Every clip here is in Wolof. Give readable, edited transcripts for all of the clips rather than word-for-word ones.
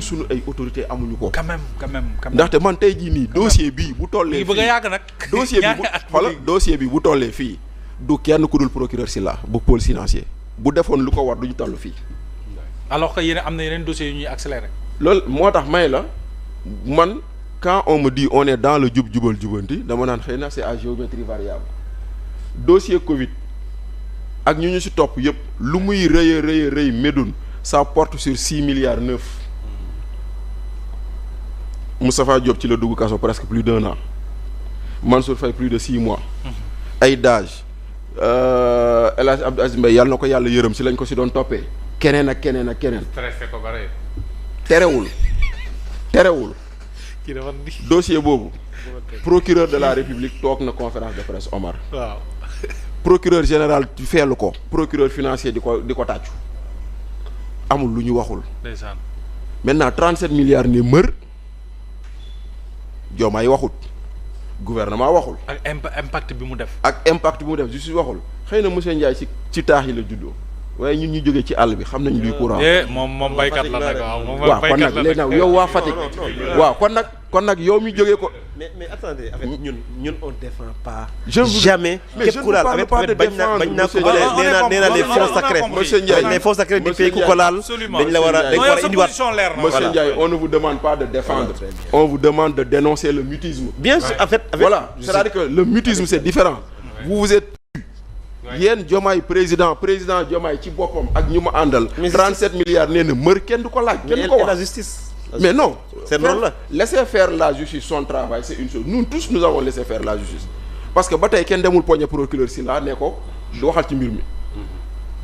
suñu ay autorité amuñu ko. quand même. ndaxte man tey jii nii dossier bii bu tollee. bëgg a yàgg nag. dossier bi bu tollee fii du kenn ku dul procureur Sylla bu pôle financier bu defoon lu ko war duñu toll fii. alors que yéen am na yeneen dossiers yu ñuy accéléré. loolu moo tax may la man quand on me dit on est dans le jubal jubanti dama naan xëy na c'est à géométrie variable dossier Covid ak ñu si topp yëpp lu muy rëy Médoune ça porte sur 6 milliards 9. Moustapha Diop ci la dugg kaso presque plus d'1 an Mansour Faye plus de 6 mois. ay dage El Hadj Abdou Aziz Mbaye yàlla na ko yàlla yërëm si lañ ko si doon toppee. keneen ak keneen. stressé ko bare. terewul. dossier boobu. procureur de la République toog na conférence de presse Omar. waaw. procureur général feelu ko. procureur financier di ko tàccu. amul lu ñu waxul. ndeysaan. maintenant 37 milliards ni mër. Diomaye waxut. gouvernement waxul. ak impact bi mu def. justice waxul xëy na monsieur Ndiaye ci taax yi la juddoo waaye ñun ñu jógee ci àll bi xam nañ luy courant. moom baykat la nag waaw kon nag léegi nag yow waa Fatick. waaw kon nag yow mi jógee ko. mais attendez avec ñun on défend pas. jamais képp ku laal avec bañ naa ko nee na les fonds sacrés. monsieur Ndiaye les fonds sacrés du pays ku ko laal. dañ la war a indiwaat. monsieur Ndiaye on ne vous demande pas de défendre. on vous demande de dénoncer le mutisme. bien sûr en fait. voilà c'est-à-dire que le mutisme c'est différent. vous êtes. yéen Diomaye président Diomaye ci boppam ak ñu ma àndal. 37 milliards nee na mër kenn du ko laaj. kenn du ko wax la justice. mais non. c'est loolu la laisser faire la justice son travail c'est une chose nous tous nous avons laissé faire la justice. parce que ba tey kenn demul poñe procureur Sylla ne ko du waxal ci mbir mi.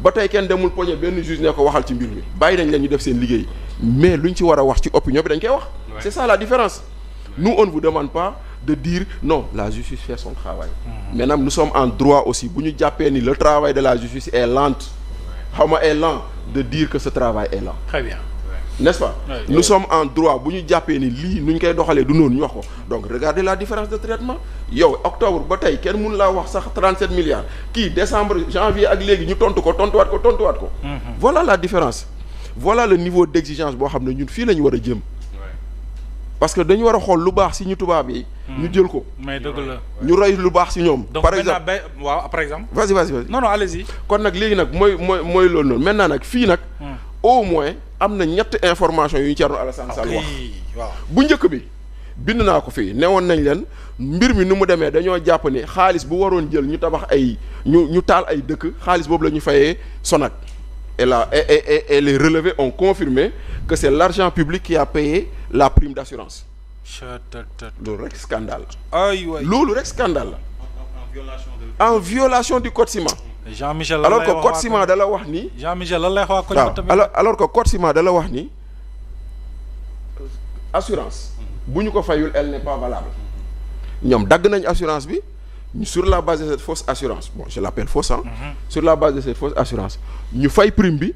ba tey kenn demul poñe benn juge ne ko waxal ci mbir mi bàyyi nañ leen ñu def seen liggéey mais luñ ci war a wax ci opinion bi dañ koy wax. c'est ça la différence. nous on ne vous demande pas de dire non la justice fait son travail. Maintenant nous sommes en droit aussi bu ñu jàppee ni le travail de la justice est lent est lent de dire que ce travail est lent. très bien. n'est-ce pas. Nous sommes en droit bu ñu jàppee ni lii nu ñu koy doxalee du noonu ñu wax ko donc regardez la différence de traitement yow octobre ba tey kenn mënu laa wax sax 37 milliards kii décembre janvier ak léegi ñu tontuwaat ko. Voilà la différence. Voilà le niveau d'exigence boo xam ne ñun fii la ñu war a jëm. parce que dañu war a xool lu baax si ñu tubaab yi. ñu jël ko. mais dëgg la. ñu roy lu baax si ñoom. par exemple par exemple. vas-y. non allez-y. kon nag léegi nag mooy loolu noonu maintenant nag fii nag. au moins am na ñett information yu ñu Thierno Alassane Sall wax. waaw bu njëkk bi bind naa ko fii newoon nañ leen mbir mi ni mu demee dañoo jàpp ni xaalis bu waroon jël ñu tabax ñu taal ay dëkk xaalis boobu la ñu fayee Sonac. et les relevés ont confirmé que c'est l'argent public qui a payé la prime d'assurance. loolu rek scandale la. En violation du code ciment. Jean-Michel alors que code ciment da la wax ni. Jean-Michel lan lay wax alors que code ciment da la wax ni assurance. bu ñu ko fayul elle n'est pas valable. ñoom dagg nañ assurance bi. sur la base de cette fausse assurance bon je l'appelle fausse sur la base de cette fausse assurance ñu fay prime bi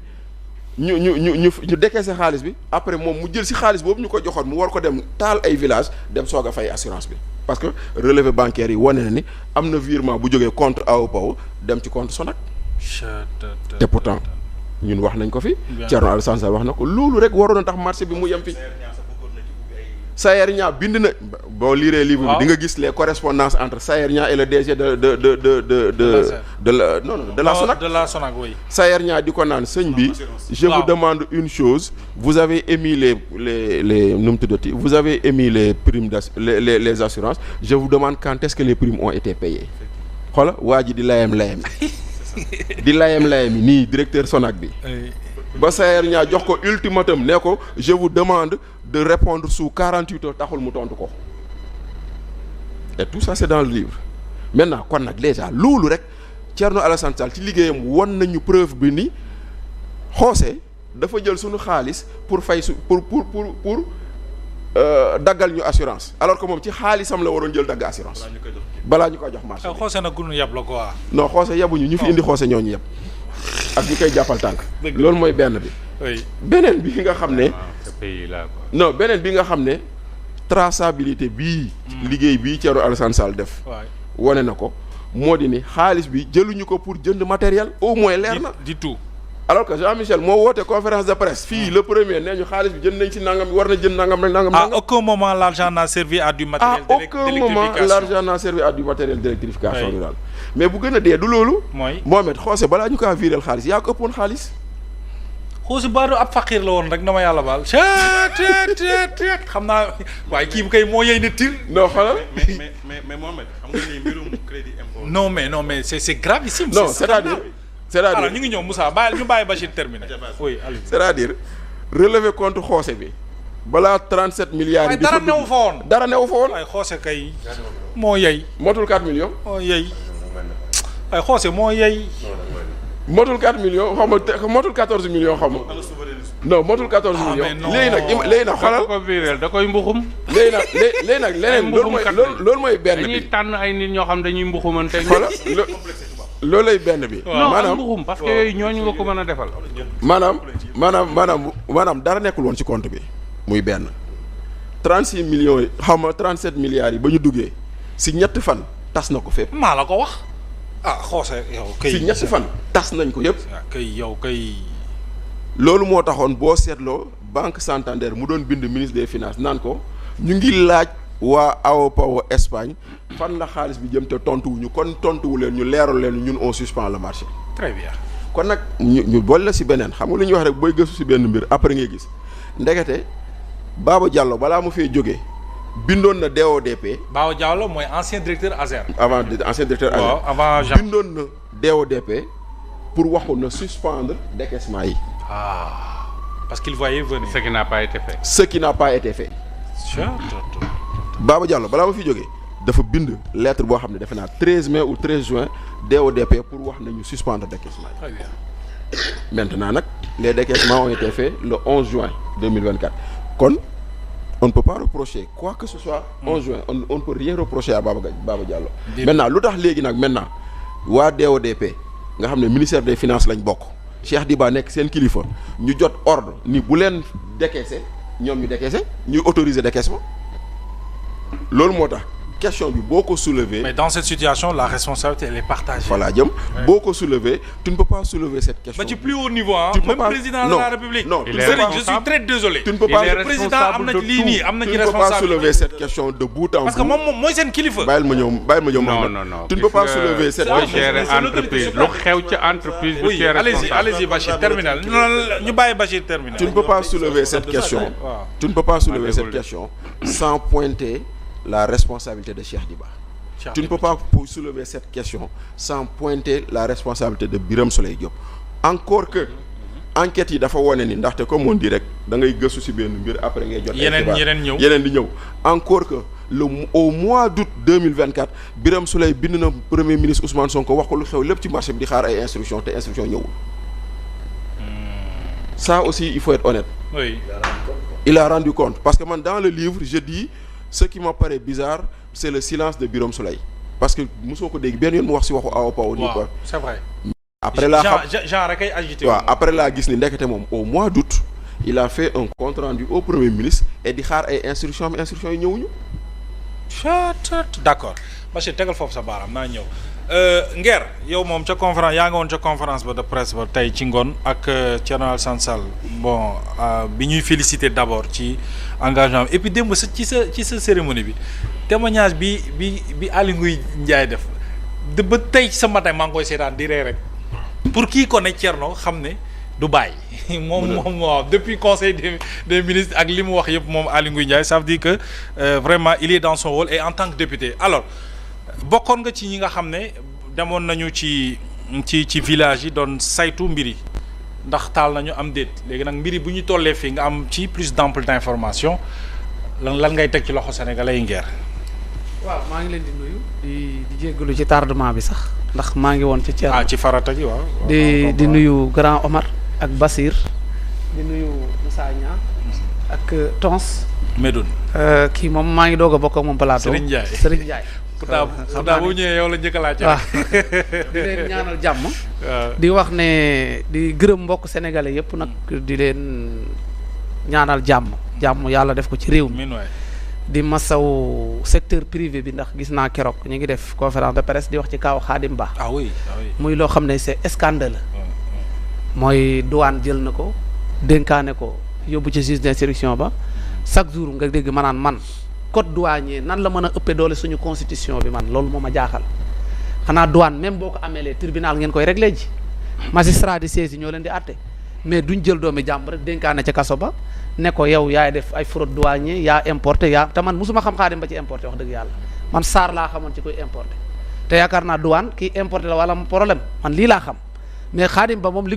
ñu décaissé xaalis bi après moom mu jël ci xaalis boobu ñu ko joxoon mu war ko dem taal ay village dem soog a fay assurance bi parce que relevé bancaire yi wane na ni am na virement bu jógee compte AOPAO dem ci compte Sonac te pourtant ñun wax nañ ko fi Thierno Alassane Sall wax na ko loolu rek waroon na tax marché bi mu yem fi Sayer Niang bind na boo liiree livre bi di nga gis les correspondances entre Sayer Niang et le DG de la Sonac. De la Sonac, oui. Sayer Niang di ko naan sëñ bi je vous demande une chose vous avez émis les nu mu tuddati vous avez émis les primes les assurances je vous demande quand est-ce que les primes ont été payées xoola waa ji di layam nii directeur Sonac bi. ba Sayer Niang jox ko ultimatum ne ko je vous demande de répondre sous 48 heures taxul mu tontu ko et tout ça c'est dans le livre maintenant kon nag déjà loolu rek Thierno Alassane Sall ci liggéeyam won nañu preuve bi ni xoose dafa jël suñu xaalis pour fay pour daggal ñu assurance alors que moom ci xaalisam la waroon jël dagg assurance balaa ñu koy jox marché xoose nag gunu yab la quoi. non xoose yabuñu ñu fi indi xoose ñooñu yab ak ñu koy jàppal tànk loolu mooy benn bi beneen bi nga xam ne non beneen bi nga xam ne traçabilité bii liggéey bii Thierno Alassane Sall def wane na ko moo di ni xaalis bi jëluñu ko pour jënd matériel au moins leer na di tout alors que Jean-Michel moo woote conférence de presse fii le premier nee ñu xaalis bi jënd nañ ci nangam war na jënd nangam rek nangam. À aucun moment l'argent n'a servi à du matériel d'électrification. À aucun moment l'argent n'a servi à du matériel d'électrification rurale. mais bu gën a dee du loolu. mooy Mohamed xoose balaa ñu kaa viréel xaalis yaa ko ëppoon xaalis. Xoosi Baadu ab faqiir la woon rek dama yàlla baal. xam naa waaye kii bu kay moo yey ne tir. non xoolal. mais Mohamed xam nga ni mbirum crédit impôt. non mais c'est gravissime. non c'est-à-dire alors ñu ngi ñëw Moussa bàyyi ñu bàyyi Bachir terminer. oui allez. c'est-à-dire relever compte xoose bi balaa 37 milliards yi. dara newu fa woon. dara newu fa woon. waaye xoose kay moo yey. motul 4 millions. moo yey waaye xoose moo yey. motul 4 millions xaw ma motul 14 millions xaw ma. non motul 14 millions. léegi nag xoolal ko biireel da koy mbuxum. léegi nag leneen loolu mooy benn bi. dañuy tànn ay nit ñoo xam dañuy mbuxumante. xoolal loolay benn bi. maanaam mbuxum parce que yooyu ñooñu nga ko mën a defal. maanaam dara nekkul woon ci compte bi. muy benn 36 millions yi xaw ma 37 milliards yi ba ñu duggee si ñetti fan tas na ko fépp. maa la ko wax. ah xoose yow kay. si ñetti fan tas nañ ko yëpp. kay yow kay. loolu moo taxoon boo seetloo Banque Santander mu doon bind ministre des finances naan ko ñu ngi laaj waa AOPAO Espagne fan la xaalis bi jëm te tontuwuñu kon tontuwu leen ñu leeral leen ñun on suspend le marché. très bien. kon nag ñu boole la si beneen xam nga lu ñuy wax rek booy gëstu si benn mbir après ngay gis ndekete Baba Diallo balaa mu fee jógee bindoon na DODP. Baba Diallo mooy ancien directeur ASER. ancien directeur ASER. waaw avant Jean. bindoon na DODP pour waxoon na suspendre décaissement yi. parce qu'il voyait venir. ce qui n'a pas été fait. ce qui n'a pas été fait. Baba Diallo balaa ma fi jógee dafa bind lettre boo xam ne defe naa 13 mai ou 13 juin DODP pour wax nañu suspendre décaissement yi. très bien. maintenant nag les décaissements ont été faits le 11 juin 2024 kon on ne peut pas reprocher quoi que ce soit 11 juin on ne peut rien reprocher à Baba Diallo. maintenant lu tax léegi nag maintenant waa DODP nga xam ne ministère des finances lañ bokk Cheikh Diba nekk seen kilifa ñu jot ordre ni bu leen décaisser ñoom ñu décaisser ñuy autoriser décaissement loolu moo tax question bi boo ko soulever. mais dans cette situation la responsabilité elle est partagée. voilà jëm boo ko soulever tu ne peux pas soulever cette question. ba ci plus haut niveau ah. même président de la République. non je suis très désolé. tu ne peux pas le président am na ci lii nii am na ci tu ne peux pas soulever responsabilité. cette question de bout en bout. parce que moom mooy seen kilifa. bàyyil ma ñëw non tu ne peux pas soulever cette booy question. gérer entreprise lu xew ci entreprise bu oui ci responsable. allez-y Bachir terminal ñu bàyyi Bachir terminal. tu ne peux pas soulever cette question. waaw. tu ne peux pas soulever cette désolé. question sans pointer la responsabilité de Cheikh Diba. Tu ne peux pas soulever cette question sans pointer la responsabilité de Birame Souleye Diop. Encore que enquête yi dafa wone ni ndaxte comme on dit rek da ngay gëstu ci benn mbir après ngay jot. yeneen di ñëw. Encore que au mois d'août 2024 Birame Souleye bind na premier ministre Ousmane Sonko wax ko lu xew lépp ci marché bi di xaar ay instructions te instructions ñëwul. Ça aussi il faut être honnête. oui. Il a rendu compte parce que man dans le livre je dis ce qui me paraît bizarre c'est le silence de Birame Souleye parce que mosoo ko dégg benn yoon mu wax ci waxu AOPAO nii quoi. c'est vrai. après laa xam genre rek ay agité. waaw après laa gis ni ndekete moom au mois d'août il a fait un compte rendu au premier ministre et di xaar ay instructions yi ñëwuñu. d'accord Bachir tegal foofu sa baaraam naa ñëw Nguer yow moom ca conférence yaa nga woon ca conférence ba de presse ba tey ci ngoon ak Thierno Alassane Sall bon bi ñuy féliciter d'abord ci engagement et puis démb ci sa cérémonie bi témoignage bi Aly Ngouille Ndiaye def de ba tey sa matin maa ngi koy seetaan di ree rek pour kii ko ne Thierno xam ne du bàyyi moom waaw depuis conseil des ministres ak li mu wax yëpp moom Aly Ngouille Ndiaye ça veut dire que vraiment il est dans son rôle et en tant que député alors bokkoon nga ci ñi nga xam ne demoon nañu ci village yi doon saytu mbir yi ndax taal nañu am déet léegi nag mbir yi bu ñu tollee fii nga am ci plus d'ample d'information lan ngay teg ci loxo sénégalais yi Nguer. waaw maa ngi leen di nuyu di jéggalu ci tardement bi sax ndax maa ngi woon ci Thierno. ci farata gi waaw. di nuyu grand Omar ak Basir di nuyu Moussa Niang ak Tons. Medoune. kii moom maa ngi doog a bokk ak moom plateau. Serigne Ndiaye. pourtant boo ñëwee yow la njëkk a laaj. waaw di leen ñaanal jàmm. di wax ne di gërëm mbokk sénégalais yëpp nag di leen ñaanal jàmm yàlla def ko ci réew mi. di masaw secteur privé bi ndax gis naa keroog ñu ngi def conférence de presse di wax ci kaw Khadim Ba. ah oui. muy loo xam ne c'est scandaleux. mooy douane jël na ko dénkaane ko yóbbu ci juge d'instruction ba chaque jour nga dégg ma naan man code douanier nan la mën a ëppee doole suñu constitution bi man loolu moo ma jaaxal xanaa douane même boo ko ameelee tribunal ngeen koy réglé ji magistrat di saisi ñoo leen di àtte mais duñ jël doomi jàmm rek dénkaane ca kaso ba ne ko yow yaay def ay fraude douanier yaa importé yaa te man musuma xam Xaadim ba ci importé wax dëgg yàlla man SAR laa xamoon ci koy importé te yaakaar naa douane kii importé la wala problème man lii laa xam mais Xaadim ba moom